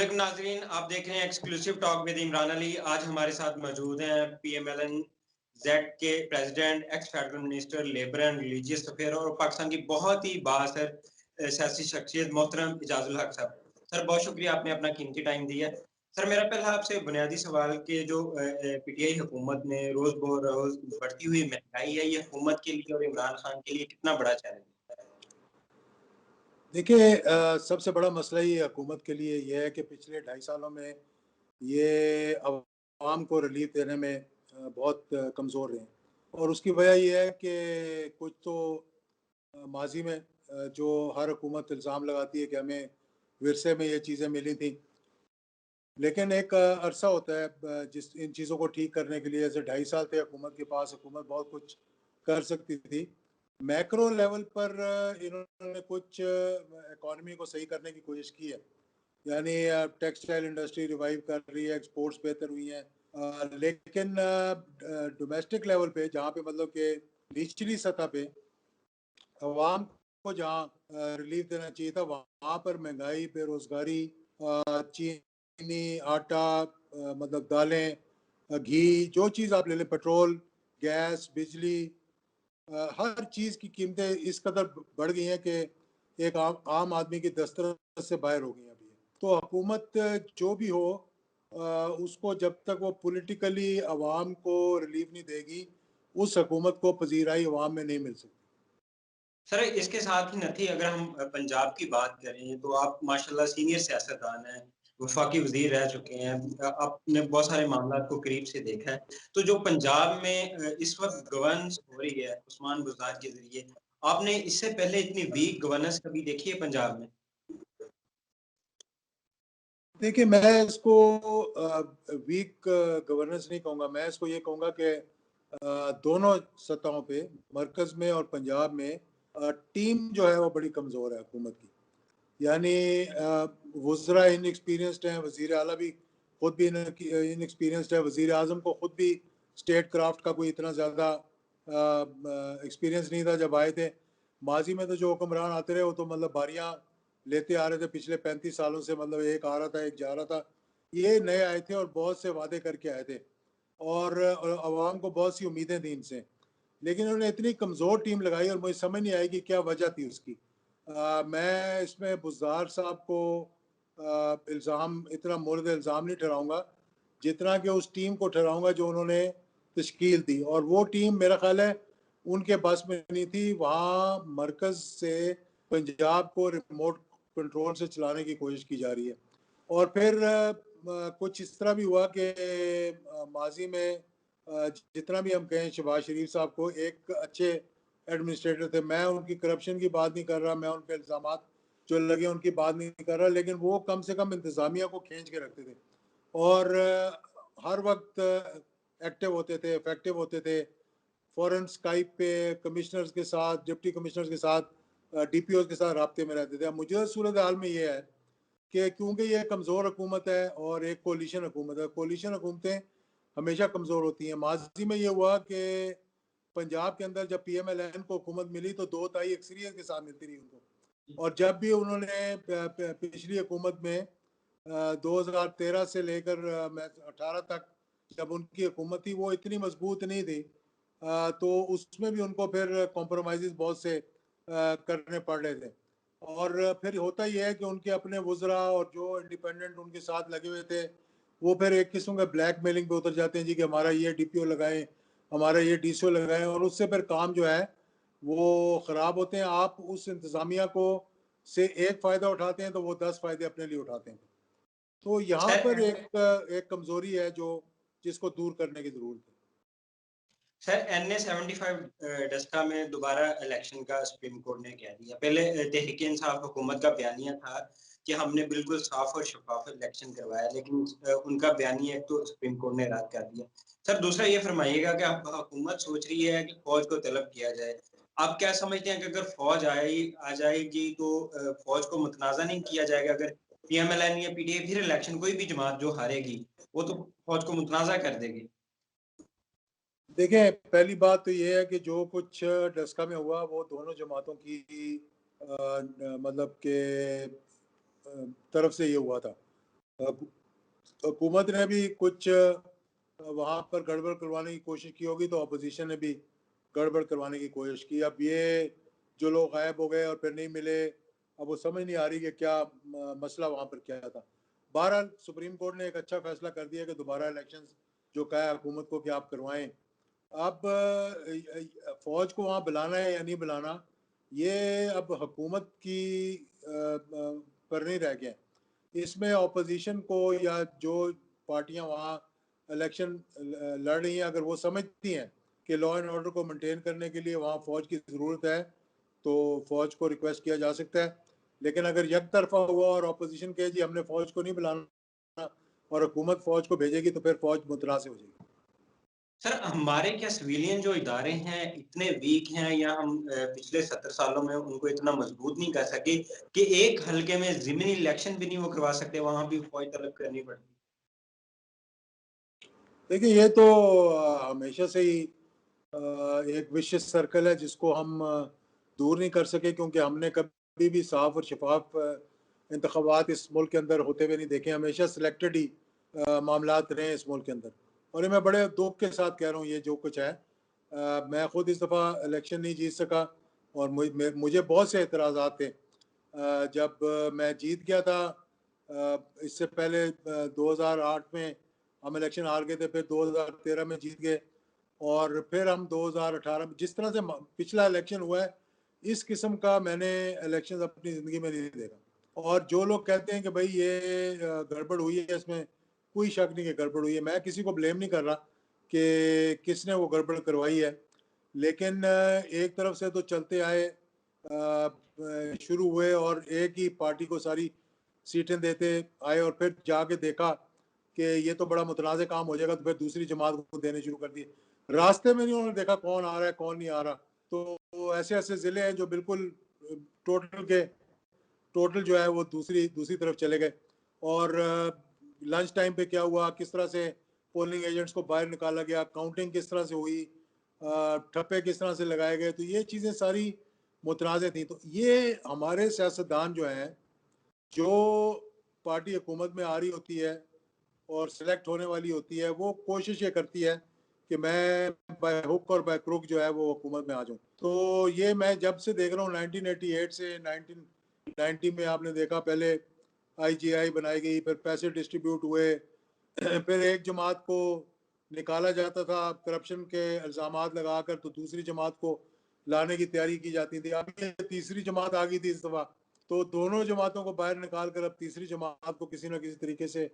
अस्सलाम वालेकुम नाज़रीन, आप देख रहे हैं exclusive talk with Imran Ali. आज हमारे साथ मौजूद हैं पीएमएलएन जेड के president, x federal minister labour and religious affair और पाकिस्तान की बहुत ही बाअसर सियासी शख्सियत मोहतरम इजाजुल हक साहब। सर बहुत शुक्रिया आपने अपना कीमती टाइम दिया। सर मेरा पहला आपसे बुनियादी सवाल कि जो पीटीआई हुकूमत ने रोज़ बढ़ती हुई महंगाई है, ये हुकूमत के लिए और इमरान खान के लिए कितना बड़ा चैलेंज है? देखिए सबसे बड़ा मसला ये हुकूमत के लिए ये है कि पिछले 2.5 सालों में ये अवाम को रिलीफ देने में बहुत कमज़ोर रहे हैं और उसकी वजह ये है कि कुछ तो माजी में जो हर हुकूमत इल्ज़ाम लगाती है कि हमें विरसे में ये चीज़ें मिली थी, लेकिन एक अरसा होता है जिस इन चीज़ों को ठीक करने के लिए। जैसे 2.5 साल थे हुकूमत के पास, हुकूमत बहुत कुछ कर सकती थी। मैक्रो लेवल पर इन्होंने कुछ इकॉनमी को सही करने की कोशिश की है, यानी टेक्सटाइल इंडस्ट्री रिवाइव कर रही है, एक्सपोर्ट्स बेहतर हुई हैं। लेकिन डोमेस्टिक लेवल पे जहाँ पे मतलब कि निचली सतह पे अवाम को जहाँ रिलीफ देना चाहिए था, वहाँ पर महंगाई, बेरोज़गारी, चीनी, आटा, मतलब दालें, घी, जो चीज़ आप ले लें, पेट्रोल, गैस, बिजली, हर चीज़ की कीमतें इस कदर बढ़ गई हैं कि एक आम आदमी की दस्तरस से बाहर हो गई हैं अभी ये। तो हुकूमत जो भी हो, उसको जब तक वो पॉलिटिकली अवाम को रिलीफ नहीं देगी, उस हुकूमत को पज़ीराई अवाम में नहीं मिल सकती। सर इसके साथ ही नथी अगर हम पंजाब की बात करें तो आप माशाल्लाह सीनियर सियासतदान हैं, वफाकी वज़ीर रह चुके हैं। आपने बहुत सारे मामलात को करीब से देखा है। तो जो पंजाब में इस वक़्त गवर्नेंस हो रही है उस्मान बुज़दार के ज़रिए, आपने इससे पहले इतनी वीक गवर्नेंस कभी देखी है पंजाब में? देखिए, मैं इसको वीक गवर्नेंस नहीं कहूँगा, मैं इसको ये कहूँगा कि दोनों सतहों पे, मरकज़ में और पंजाब में टीम जो है वो बड़ी कमज़ोर है हुकूमत की। यानी वज़रा इनएक्सपीरियंस्ड हैं, वज़ीर आला भी खुद भी इनएक्सपीरियंस्ड है, वज़ीर आज़म को खुद भी स्टेट क्राफ्ट का कोई इतना ज़्यादा एक्सपीरियंस नहीं था जब आए थे। माज़ी में तो जो हुक्मरान आते रहे वो तो मतलब बारियाँ लेते आ रहे थे पिछले 35 सालों से, मतलब एक आ रहा था, एक जा रहा था। ये नए आए थे और बहुत से वादे करके आए थे और अवाम को बहुत सी उम्मीदें थी इनसे। लेकिन उन्होंने इतनी कमज़ोर टीम लगाई और मुझे समझ नहीं आई कि क्या वजह थी उसकी। मैं इसमें बुज़दार साहब को इल्ज़ाम, इतना मोर्द इल्ज़ाम नहीं ठहराऊँगा, जितना कि उस टीम को ठहराऊँगा जो उन्होंने तश्कील दी, और वो टीम मेरा ख़्याल है उनके बस में नहीं थी। वहाँ मरकज़ से पंजाब को रिमोट कंट्रोल से चलाने की कोशिश की जा रही है। और फिर कुछ इस तरह भी हुआ कि माज़ी में जितना भी हम कहें शहबाज शरीफ साहब को एक अच्छे एडमिनिस्ट्रेटर थे, मैं उनकी करप्शन की बात नहीं कर रहा, मैं उन पे इल्ज़ामात जो लगे उनकी बात नहीं कर रहा, लेकिन वो कम से कम इंतज़ामिया को खींच के रखते थे और हर वक्त एक्टिव होते थे, इफेक्टिव होते थे। फ़ौरन स्काइप पे कमिश्नर्स के साथ, डिप्टी कमिश्नर्स के साथ, डीपीओज़ के साथ राब्ते में रहते थे। अब मौजूदा सूरत हाल में ये है कि क्योंकि ये कमज़ोर हुकूमत है और एक कोलिशन हुकूमत है, कोलिशन हुकूमतें हमेशा कमज़ोर होती हैं। माज़ी में ये हुआ कि पंजाब के अंदर जब पीएमएलएन को हुकूमत मिली तो 2 तिहाई अक्सरियत के साथ मिलती रही उनको, और जब भी उन्होंने पिछली हुकूमत में 2013 से लेकर मैं 18 तक जब उनकी हुकूमत थी, वो इतनी मजबूत नहीं थी। तो उसमें भी उनको फिर कॉम्प्रोमाइज़ बहुत से करने पड़ रहे थे। और फिर होता ये है कि उनके अपने वुज़रा और जो इंडिपेंडेंट उनके साथ लगे हुए थे, वो फिर एक किस्म का ब्लैकमेलिंग पे उतर जाते हैं जी कि हमारा ये डीपीओ लगाएँ, हमारा ये डीसीओ लगाएँ, और उससे फिर काम जो है वो ख़राब होते हैं। आप उस इंतज़ामिया को से एक फ़ायदा उठाते हैं तो वो 10 फ़ायदे अपने लिए उठाते हैं। तो यहाँ सर पर एक कमज़ोरी है जो जिसको दूर करने की ज़रूरत है। सर एनए 75 डस्का में दोबारा इलेक्शन का सुप्रीम कोर्ट ने कह दिया। पहले तहरीक इंसाफ हुकूमत का बयानिया था कि हमने बिल्कुल साफ और शफाफ इलेक्शन करवाया, लेकिन उनका बयानिया एक तो सुप्रीम कोर्ट ने रद्द कर दिया। सर दूसरा ये फरमाइएगा कि अब हुकूमत सोच रही है कि फौज को तलब किया जाए। आप क्या समझते हैं कि अगर फौज आ जाएगी तो फौज को मुतनाज़ा नहीं किया जाएगा? अगर पीएमएलएन या पीटीआई फिर इलेक्शन कोई भी जमात जो हारेगी, वो तो फौज को मुतनाज़ा कर देगी। देखें, पहली बात तो ये है कि जो कुछ डस्का में हुआ वो दोनों जमातों की मतलब के तरफ से ये हुआ था। हुकूमत ने भी कुछ वहाँ पर गड़बड़ करवाने की कोशिश की होगी, तो अपोजिशन ने भी गड़बड़ करवाने की कोशिश की। अब ये जो लोग गायब हो गए और फिर नहीं मिले, अब वो समझ नहीं आ रही कि क्या मसला वहाँ पर क्या था। बहरहाल सुप्रीम कोर्ट ने एक अच्छा फैसला कर दिया कि दोबारा इलेक्शंस जो कहा है हुकूमत को कि आप करवाएं। अब फौज को वहाँ बुलाना है या नहीं बुलाना, ये अब हुकूमत की पर नहीं रह गया। इसमें ऑपोजिशन को या जो पार्टियां वहाँ इलेक्शन लड़ रही हैं, अगर वो समझती हैं कि लॉ एंड ऑर्डर को मेंटेन करने के लिए वहाँ फौज की ज़रूरत है, तो फौज को रिक्वेस्ट किया जा सकता है। लेकिन अगर एक तरफा हुआ और ऑपोजिशन कहे जी हमने फौज को नहीं बुलाना और हुकूमत फौज को भेजेगी, तो फिर फौज मुतनाज़ हो जाएगी। सर, हमारे क्या सिविलियन जो इदारे हैं इतने वीक हैं, या हम पिछले 70 सालों में उनको इतना मजबूत नहीं कर सके कि एक हलके में ज़िमनी इलेक्शन भी नहीं वो करवा सकते, वहाँ भी फ़ौज तलब करनी पड़ती? देखिए, ये तो हमेशा से ही एक विशिष्ट सर्कल है जिसको हम दूर नहीं कर सके, क्योंकि हमने कभी भी साफ और शफाफ इंतखाबात इस मुल्क के अंदर होते हुए नहीं देखे। हमेशा सिलेक्टेड ही मामलात रहे हैं इस मुल्क के अंदर। और ये मैं बड़े दुख के साथ कह रहा हूँ, ये जो कुछ है, मैं खुद इस दफ़ा इलेक्शन नहीं जीत सका और मुझे बहुत से एतराज़ात थे। जब मैं जीत गया था, इससे पहले 2008 में हम इलेक्शन हार गए थे, फिर 2013 में जीत गए और फिर हम 2018 में, जिस तरह से पिछला इलेक्शन हुआ है, इस किस्म का मैंने इलेक्शन अपनी ज़िंदगी में नहीं देखा। और जो लोग कहते हैं कि भाई ये गड़बड़ हुई है, इसमें कोई शक नहीं कि गड़बड़ हुई है। मैं किसी को ब्लेम नहीं कर रहा कि किसने वो गड़बड़ करवाई है, लेकिन एक तरफ से तो चलते आए, शुरू हुए और एक ही पार्टी को सारी सीटें देते आए और फिर जाके देखा कि ये तो बड़ा मुतनाज़ काम हो जाएगा, तो फिर दूसरी जमात को देने शुरू कर दिए। रास्ते में नहीं उन्होंने देखा कौन आ रहा है कौन नहीं आ रहा। तो ऐसे ऐसे ज़िले हैं जो बिल्कुल टोटल के टोटल जो है वो दूसरी दूसरी तरफ चले गए। और लंच टाइम पे क्या हुआ, किस तरह से पोलिंग एजेंट्स को बाहर निकाला गया, काउंटिंग किस तरह से हुई, ठप्पे किस तरह से लगाए गए, तो ये चीज़ें सारी मुतनाज़ थी। तो ये हमारे सियासतदान जो हैं, जो पार्टी हुकूमत में आ रही होती है और सिलेक्ट होने वाली होती है, वो कोशिश ये करती है कि मैं बाय हुक और बाय क्रुक जो है वो हुकूमत में आ जाऊं। तो ये मैं जब से देख रहा हूँ 1988 से 1990 में, आपने देखा पहले आईजीआई बनाई गई, फिर पैसे डिस्ट्रीब्यूट हुए, फिर एक जमात को निकाला जाता था करप्शन के इल्ज़ामात लगाकर, तो दूसरी जमात को लाने की तैयारी की जाती थी। अब ये तीसरी जमात आ गई थी इस दफ़ा, तो दोनों जमातों को बाहर निकाल कर अब तीसरी जमात को किसी न किसी तरीके से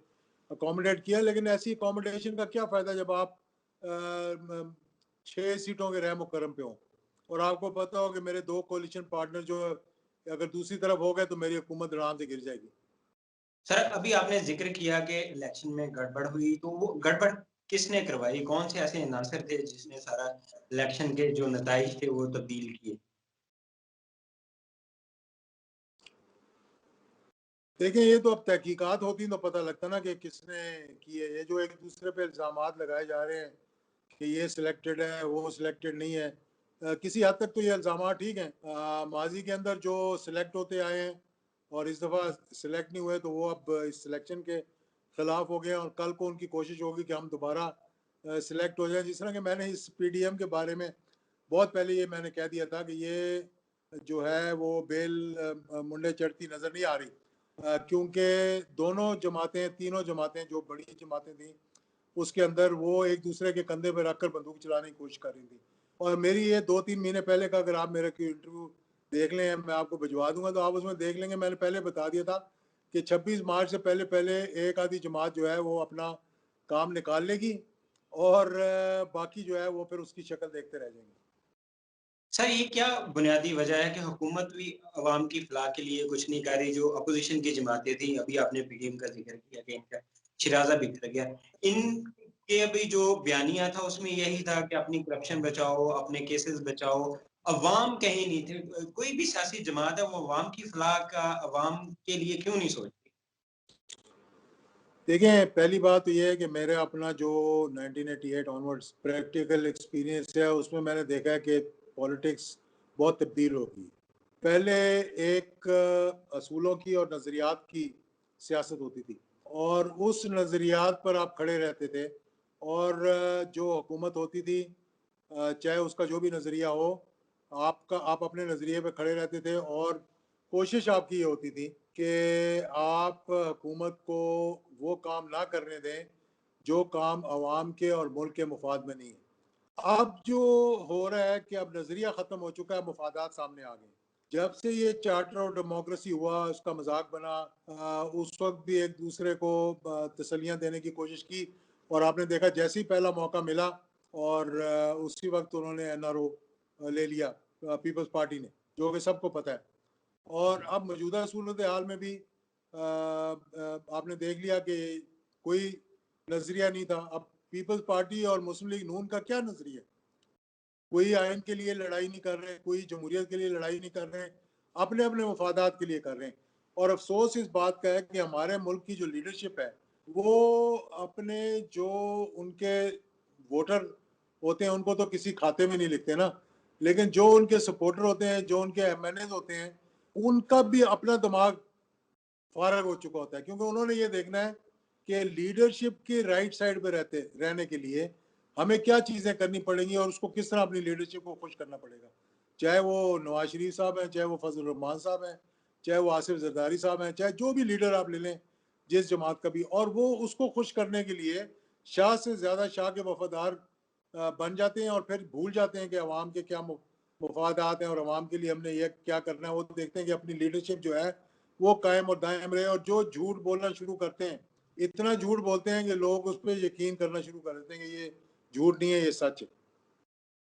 अकोमोडेट किया। लेकिन ऐसी अकोमोडेशन का क्या फ़ायदा जब आप 6 सीटों के रह मुकर्रम पे हों और आपको पता हो कि मेरे 2 कोalition पार्टनर जो अगर दूसरी तरफ हो गए तो मेरी हुकूमत आराम से गिर जाएगी। सर, अभी आपने ज़िक्र किया कि इलेक्शन में गड़बड़ हुई, तो वो गड़बड़ किसने करवाई? कौन से ऐसे अनासर थे जिसने सारा इलेक्शन के जो नताइज थे वो तब्दील किए? देखिए, ये तो अब तहकीकात होती तो पता लगता ना कि किसने की है। ये जो एक दूसरे पे इल्ज़ामात लगाए जा रहे हैं कि ये सिलेक्टेड है, वो सिलेक्टेड नहीं है, किसी हद तक तो ये इल्ज़ामात ठीक हैं। माज़ी के अंदर जो सिलेक्ट होते आए हैं और इस दफ़ा सिलेक्ट नहीं हुए, तो वो अब इस सिलेक्शन के ख़िलाफ़ हो गए हैं और कल को उनकी कोशिश होगी कि हम दोबारा सिलेक्ट हो जाएँ। जिस तरह कि मैंने इस पीडीएम के बारे में बहुत पहले ये मैंने कह दिया था कि ये जो है वो बेल मुंडे चढ़ती नज़र नहीं आ रही, क्योंकि दोनों जमातें, तीनों जमातें जो बड़ी जमातें थीं, उसके अंदर वो एक दूसरे के कंधे पर रखकर बंदूक चलाने की कोशिश कर रही थी। और मेरी ये 2-3 महीने पहले का अगर आप मेरा कोई इंटरव्यू देख लें, मैं आपको भिजवा दूंगा, तो आप उसमें देख लेंगे मैंने पहले बता दिया था कि 26 मार्च से पहले पहले एक आधी जमात जो है वो अपना काम निकाल लेगी और बाकी जो है वो फिर उसकी शक्ल देखते रह जाएंगे। सर, ये क्या बुनियादी वजह है कि हुकूमत भी अवाम की फलाह के लिए कुछ नहीं कर रही? जो अपोज़िशन की जमातें थी, अभी आपने पीडीएम का ज़िक्र किया कि इनका शिराज़ा बिखर गया। इनके अभी जो बयानिया था उसमें यही था कि अपनी करप्शन बचाओ, अपने केसेज़ बचाओ, अवाम कहीं नहीं थे। कोई भी सियासी जमात है वो अवाम की फलाह का, अवाम के लिए क्यों नहीं सोचती? देखिए, पहली बात तो ये है कि मेरा अपना जो 1988 ऑनवर्ड्स प्रैक्टिकल एक्सपीरियंस है, उसमें मैंने देखा है कि पॉलिटिक्स बहुत तब्दील हो गई। पहले एक असूलों की और नज़रियात की सियासत होती थी और उस नज़रियात पर आप खड़े रहते थे और जो हुकूमत होती थी, चाहे उसका जो भी नज़रिया हो, आप अपने नज़रिए पे खड़े रहते थे और कोशिश आपकी ये होती थी कि आप हुकूमत को वो काम ना करने दें, जो काम अवाम के और मुल्क के मुफाद में नहीं है। अब जो हो रहा है कि अब नज़रिया ख़त्म हो चुका है, मुफादात सामने आ गए। जब से ये चार्टर ऑफ डेमोक्रेसी हुआ, उसका मज़ाक बना, उस वक़्त भी एक दूसरे को तसल्लियाँ देने की कोशिश की और आपने देखा जैसे ही पहला मौका मिला और उसी वक़्त उन्होंने एनआरओ ले लिया, पीपल्स पार्टी ने, जो कि सबको पता है। और अब मौजूदा सूरत हाल में भी आपने देख लिया कि कोई नज़रिया नहीं था। अब पीपल्स पार्टी और मुस्लिम लीग नून का क्या नज़रिया? कोई आयन के लिए लड़ाई नहीं कर रहे, कोई जमहूरियत के लिए लड़ाई नहीं कर रहे, अपने अपने मफादात के लिए कर रहे हैं। और अफसोस इस बात का है कि हमारे मुल्क की जो लीडरशिप है, वो अपने जो उनके वोटर होते हैं उनको तो किसी खाते में नहीं लिखते ना, लेकिन जो उनके सपोर्टर होते हैं, जो उनके एमएनए होते हैं, उनका भी अपना दिमाग फारग हो चुका होता है, क्योंकि उन्होंने ये देखना है कि लीडरशिप की राइट साइड पे रहने के लिए हमें क्या चीज़ें करनी पड़ेंगी और उसको किस तरह अपनी लीडरशिप को खुश करना पड़ेगा। चाहे वो नवाज शरीफ साहब हैं, चाहे वो फजल रहमान साहब हैं, चाहे वो आसिफ जरदारी साहब हैं, चाहे जो भी लीडर आप ले लें, जिस जमात का भी, और वो उसको खुश करने के लिए शाह से ज़्यादा शाह के वफादार बन जाते हैं और फिर भूल जाते हैं कि अवाम के क्या मुफादात हैं और अवाम के लिए हमने ये क्या करना है। वो देखते हैं कि अपनी लीडरशिप जो है वो कायम और दायम रहे, और जो झूठ बोलना शुरू करते हैं, इतना झूठ बोलते हैं कि लोग उस पर यकीन करना शुरू कर देते हैं कि ये झूठ नहीं है, ये सच है।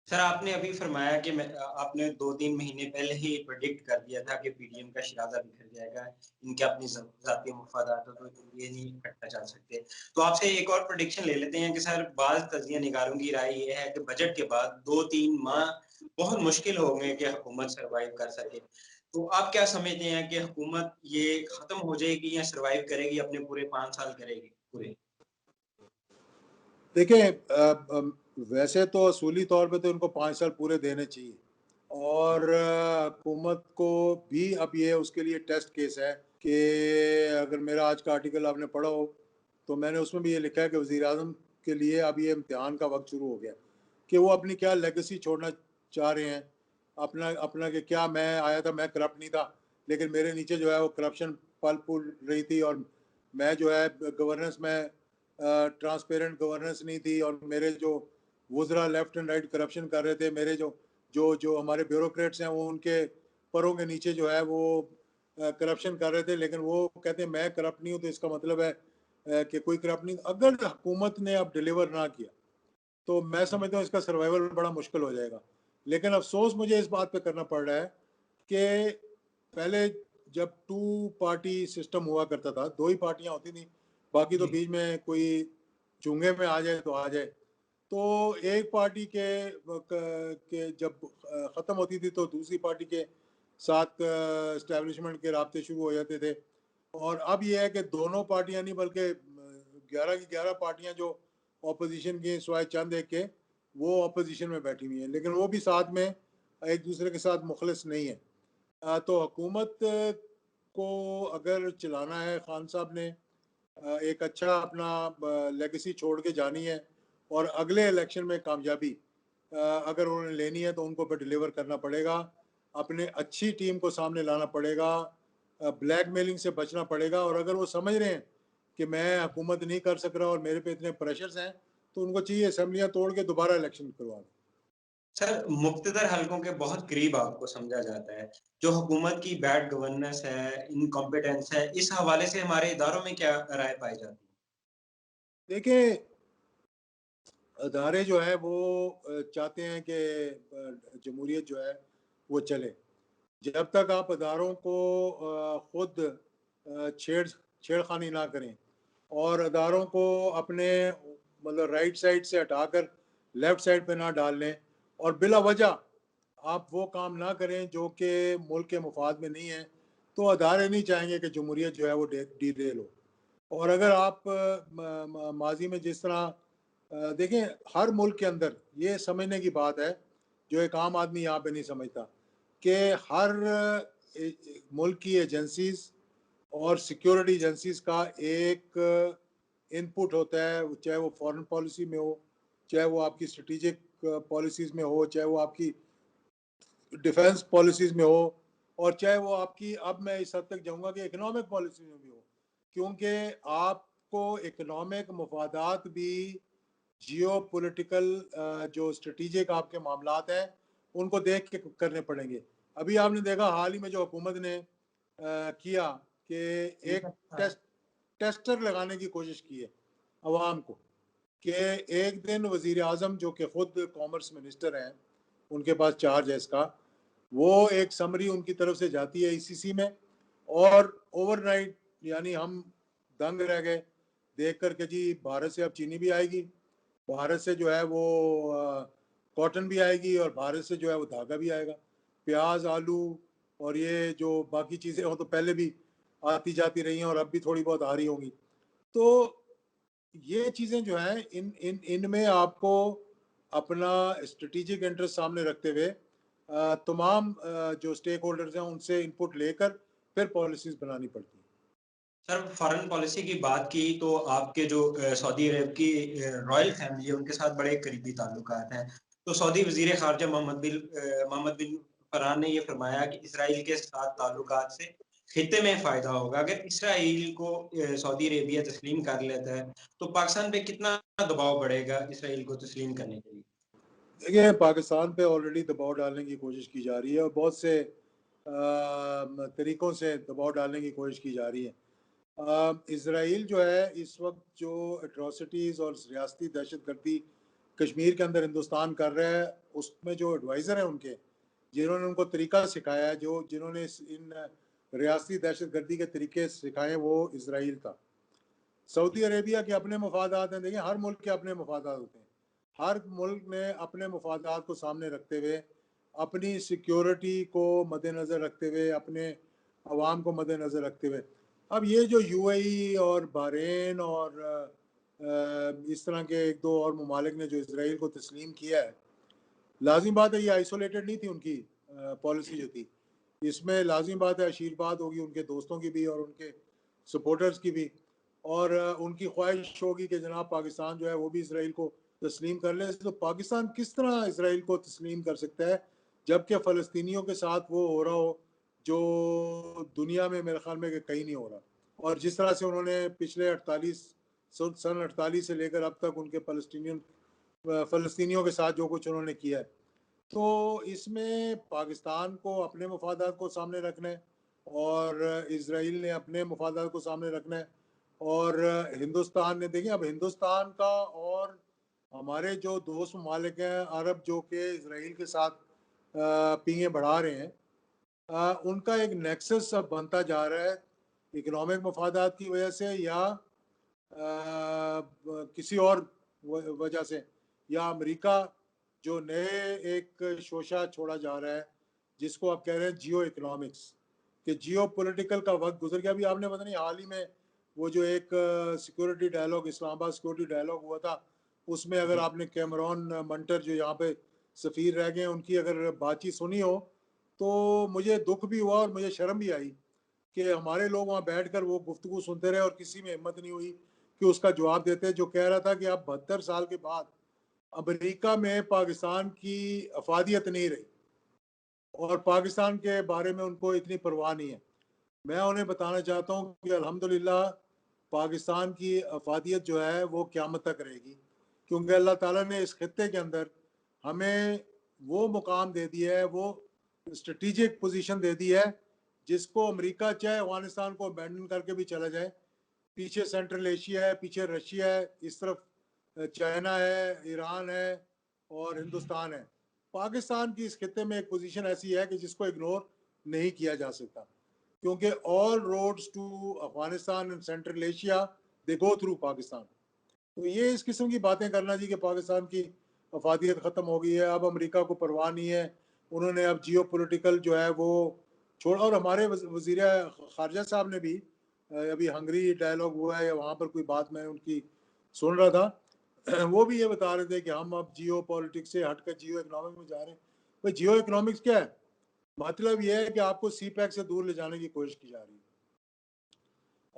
सर, आपने अभी फरमाया कि आपने 2-3 महीने पहले ही प्रेडिक्ट कर दिया था कि पीडीएम का शिराज़ा बिखर जाएगा, इनके अपनी ज़ाती मफ़ादात हैं, तो ये नहीं इकट्ठा चल सकते। तो आपसे एक और प्रेडिक्शन ले लेते हैं कि सर, बाज़ तज्ज़िया निगारों की राय ये है कि बजट के बाद 2-3 माह बहुत मुश्किल होंगे कि हुकूमत सर्वाइव कर सके। तो आप क्या समझते हैं कि हुकूमत ये ख़त्म हो जाएगी या सर्वाइव करेगी, अपने पूरे 5 साल करेगी पूरे? देखिए, वैसे तो असूली तौर पे तो इनको 5 साल पूरे देने चाहिए और हुकूमत को भी अब ये उसके लिए टेस्ट केस है कि अगर मेरा आज का आर्टिकल आपने पढ़ा हो तो मैंने उसमें भी ये लिखा है कि वज़ीर आज़म के लिए अब ये इम्तिहान का वक्त शुरू हो गया कि वो अपनी क्या लेगेसी छोड़ना चाह रहे हैं। अपना अपना कि क्या मैं आया था, मैं करप्ट नहीं था, लेकिन मेरे नीचे जो है वो करप्शन पल फूल रही थी और मैं जो है गवर्नेंस में ट्रांसपेरेंट गवर्नेंस नहीं थी और मेरे जो वुज़रा लेफ्ट एंड राइट करप्शन कर रहे थे, मेरे जो जो जो हमारे ब्यूरोक्रेट्स हैं वो उनके पैरों के नीचे जो है वो करप्शन कर रहे थे, लेकिन वो कहते हैं मैं करप्ट नहीं हूँ, तो इसका मतलब है कि कोई करप्ट नहीं। अगर हुकूमत ने अब डिलीवर ना किया तो मैं समझता हूँ इसका सर्वाइवल बड़ा मुश्किल हो जाएगा। लेकिन अफ़सोस मुझे इस बात पे करना पड़ रहा है कि पहले जब 2 पार्टी सिस्टम हुआ करता था, 2 ही पार्टियाँ होती थी, बाकी तो जी। बीच में कोई चुंगे में आ जाए तो आ जाए। तो एक पार्टी के जब ख़त्म होती थी तो दूसरी पार्टी के साथ एस्टेब्लिशमेंट के राब्ते शुरू हो जाते थे। और अब ये है कि दोनों पार्टियाँ नहीं बल्कि 11 की 11 पार्टियाँ जो ऑपोज़िशन की सिवाय चंद एक के, वो ऑपोज़िशन में बैठी हुई हैं, लेकिन वो भी साथ में एक-दूसरे के साथ मुख़लिस नहीं है। तो हुकूमत को अगर चलाना है, खान साहब ने एक अच्छा अपना लेगेसी छोड़ के जानी है और अगले इलेक्शन में कामयाबी अगर उन्होंने लेनी है तो उनको फिर डिलीवर करना पड़ेगा। अपने अच्छी टीम को सामने लाना पड़ेगा, ब्लैकमेलिंग से बचना पड़ेगा, और अगर वो समझ रहे हैं कि मैं हुकूमत नहीं कर सक रहा और मेरे पे इतने प्रेशर्स हैं, तो उनको चाहिए असेंबलियाँ तोड़ के दोबारा इलेक्शन करवा दें। सर, मुक़्तदर हलकों के बहुत करीब आपको समझा जाता है। जो हुकूमत की बैड गवर्नेंस है, इनकॉम्पिटेंस है, इस हवाले से हमारे इदारों में क्या राय पाई जाती है? देखिए, अदारे जो है वो चाहते हैं कि जमहूरियत जो है वो चले। जब तक आप अदारों को खुद छेड़खानी ना करें और अदारों को अपने मतलब राइट साइड से हटाकर लेफ्ट साइड पे ना डाल लें और बिला वजह आप वो काम ना करें जो कि मुल्क के मुफाद में नहीं है, तो अदारे नहीं चाहेंगे कि जमहूरियत जो है वो डीरेल हो। और अगर आप माजी में जिस तरह देखें, हर मुल्क के अंदर ये समझने की बात है, जो एक आम आदमी यहाँ पे नहीं समझता, कि हर मुल्क की एजेंसीज और सिक्योरिटी एजेंसीज का एक इनपुट होता है, चाहे वो फॉरेन पॉलिसी में हो, चाहे वो आपकी स्ट्रेटेजिक पॉलिसीज में हो, चाहे वो आपकी डिफेंस पॉलिसीज में हो, और चाहे वो आपकी, अब मैं इस हद तक जाऊंगा कि इकोनॉमिक पॉलिसी में भी हो, क्योंकि आपको इकोनॉमिक मफादात भी जियो पोलिटिकल जो स्ट्रेटेजिक आपके मामलात हैं उनको देख के करने पड़ेंगे। अभी आपने देखा हाल ही में जो हुकूमत ने किया कि एक टेस्टर लगाने की कोशिश की है अवाम को, कि एक दिन वजीर आजम जो कि खुद कॉमर्स मिनिस्टर हैं, उनके पास चार्ज है इसका, वो एक समरी उनकी तरफ से जाती है ईसीसी में, और ओवरनाइट यानी हम दंग रह गए देख कर के जी भारत से अब चीनी भी आएगी, भारत से जो है वो कॉटन भी आएगी, और भारत से जो है वो धागा भी आएगा, प्याज आलू और ये जो बाकी चीज़ें हो तो पहले भी आती जाती रही हैं और अब भी थोड़ी बहुत आ रही होंगी। तो ये चीज़ें जो हैं इनमें आपको अपना स्ट्रेटेजिक इंटरेस्ट सामने रखते हुए तमाम जो स्टेक होल्डर्स हैं उनसे इनपुट लेकर फिर पॉलिसीज बनानी पड़ती हैं। सर फॉरेन पॉलिसी की बात की तो आपके जो सऊदी अरब की रॉयल फैमिली है उनके साथ बड़े करीबी ताल्लुकात हैं। तो सऊदी वजीर खारजा मोहम्मद बिन फरहान ने ये फरमाया कि इसराइल के साथ ताल्लुकात से खित्ते में फ़ायदा होगा। अगर इसराइल को सऊदी अरेबिया तस्लीम कर लेता है तो पाकिस्तान पे कितना दबाव बढ़ेगा इसराइल को तस्लीम करने के लिए? देखिए, पाकिस्तान पे ऑलरेडी दबाव डालने की कोशिश की जा रही है और बहुत से तरीक़ों से दबाव डालने की कोशिश की जा रही है। इसराइल जो है इस वक़्त जो एट्रोसिटीज़ और रियासती दहशतगर्दी कश्मीर के अंदर हिंदुस्तान कर रहा है, उसमें जो एडवाइज़र हैं उनके, जिन्होंने उनको तरीक़ा सिखाया है, जिन्होंने इन रियासती दहशतगर्दी के तरीके सिखाए हैं, वो इसराइल था। सऊदी अरेबिया के अपने मफादात हैं, देखिए हर मुल्क के अपने मफादात होते हैं। हर मुल्क ने अपने मफादात को सामने रखते हुए, अपनी सिक्योरिटी को मद्देनज़र रखते हुए, अपने अवाम को मद्देनज़र रखते हुए, अब ये जो यूएई और बहरीन और इस तरह के एक दो और ममालिक ने जो इसराइल को तस्लीम किया है, लाजिम बात है ये आइसोलेटेड नहीं थी उनकी पॉलिसी जो थी। इसमें लाजिम बात है आशीर्वाद होगी उनके दोस्तों की भी और उनके सपोर्टर्स की भी, और उनकी ख्वाहिश होगी कि जनाब पाकिस्तान जो है वो भी इसराइल को तस्लीम कर ले। तो पाकिस्तान किस तरह इसराइल को तस्लीम कर सकता है जबकि फ़लस्तीनियों के साथ वो हो रहा हो जो दुनिया में मेरे ख्याल में कहीं नहीं हो रहा। और जिस तरह से उन्होंने पिछले 48 सन 48 से लेकर अब तक उनके फ़लस्तीनियों के साथ जो कुछ उन्होंने किया है, तो इसमें पाकिस्तान को अपने मफादात को सामने रखना है और इसराइल ने अपने मफादात को सामने रखना है, और हिंदुस्तान ने, देखिए अब हिंदुस्तान का और हमारे जो दोस्त ममालिक हैं अरब जो कि इसराइल के साथ पींगे बढ़ा रहे हैं, उनका एक नेक्सस अब बनता जा रहा है इकोनॉमिक मफादात की वजह से या किसी और वजह से, या अमेरिका जो नए एक शोशा छोड़ा जा रहा है जिसको आप कह रहे हैं जियो इकोनॉमिक्स, कि जियो पॉलिटिकल का वक्त गुजर गया। अभी आपने पता नहीं हाल ही में वो जो एक security dialogue, Islamabad security dialogue हुआ था, उसमें अगर आपने कैमरॉन मंटर जो यहाँ पे सफ़ीर रह गए उनकी अगर बातचीत सुनी हो, तो मुझे दुख भी हुआ और मुझे शर्म भी आई कि हमारे लोग वहाँ बैठकर वो गुफ्तगू सुनते रहे और किसी में हिम्मत नहीं हुई कि उसका जवाब देते, जो कह रहा था कि अब 72 साल के बाद अमेरिका में पाकिस्तान की अफादियत नहीं रही और पाकिस्तान के बारे में उनको इतनी परवाह नहीं है। मैं उन्हें बताना चाहता हूँ कि अल्हम्दुलिल्लाह पाकिस्तान की अफादियत जो है वो क़यामत तक रहेगी, क्योंकि अल्लाह ताला ने इस खित्ते के अंदर हमें वो मुकाम दे दिया है, वो स्ट्रेटेजिक पोजीशन दे दी है जिसको अमेरिका चाहे अफगानिस्तान को अबैंडन करके भी चला जाए, पीछे सेंट्रल एशिया है, पीछे रशिया है, इस तरफ चाइना है, ईरान है और हिंदुस्तान है। पाकिस्तान की इस खित्ते में एक पोजीशन ऐसी है कि जिसको इग्नोर नहीं किया जा सकता, क्योंकि all roads to Afghanistan and central Asia they go through Pakistan. तो ये इस किस्म की बातें करना जी कि पाकिस्तान की अफादियत ख़त्म हो गई है, अब अमेरिका को परवाह नहीं है, उन्होंने अब जियो पोलिटिकल जो है वो छोड़, और हमारे वज़ीर ख़ारजा साहब ने भी अभी हंगरी डायलॉग हुआ है, वहाँ पर कोई बात मैं उनकी सुन रहा था, वो भी ये बता रहे थे कि हम अब जियो पॉलिटिक्स से हटकर जियो इकोनॉमिक में जा रहे हैं। भाई जियो इकोनॉमिक्स क्या है? मतलब ये है कि आपको सी पैक से दूर ले जाने की कोशिश की जा रही है।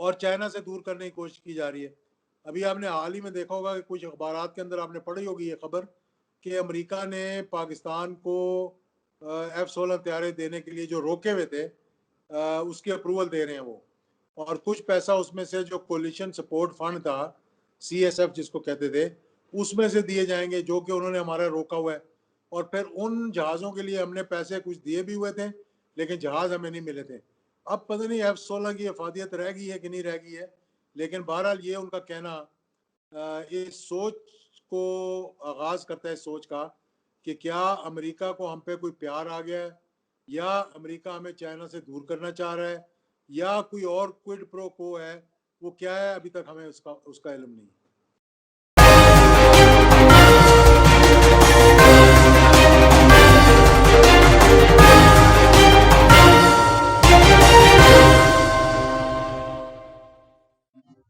और चाइना से दूर करने की कोशिश की जा रही है। अभी आपने हाल ही में देखा होगा कि कुछ अखबारात के अंदर आपने पढ़ी होगी ये खबर कि अमेरिका ने पाकिस्तान को F-16 तैयारे देने के लिए जो रोके हुए थे उसकी अप्रूवल दे रहे हैं वो, और कुछ पैसा उसमें से जो कोलिशन सपोर्ट फंड था, CSF जिसको कहते थे, उसमें से दिए जाएंगे जो कि उन्होंने हमारा रोका हुआ है। और फिर उन जहाज़ों के लिए हमने पैसे कुछ दिए भी हुए थे, लेकिन जहाज़ हमें नहीं मिले थे। अब पता नहीं F-16 की अफादियत रह गई है कि नहीं रह गई है, लेकिन बहरहाल ये उनका कहना इस सोच को आगाज करता है, सोच का कि क्या अमेरिका को हम पे कोई प्यार आ गया है, या अमेरिका हमें चाइना से दूर करना चाह रहा है, या कोई और क्विड प्रो को है, वो क्या है अभी तक हमें उसका इल्म नहीं है।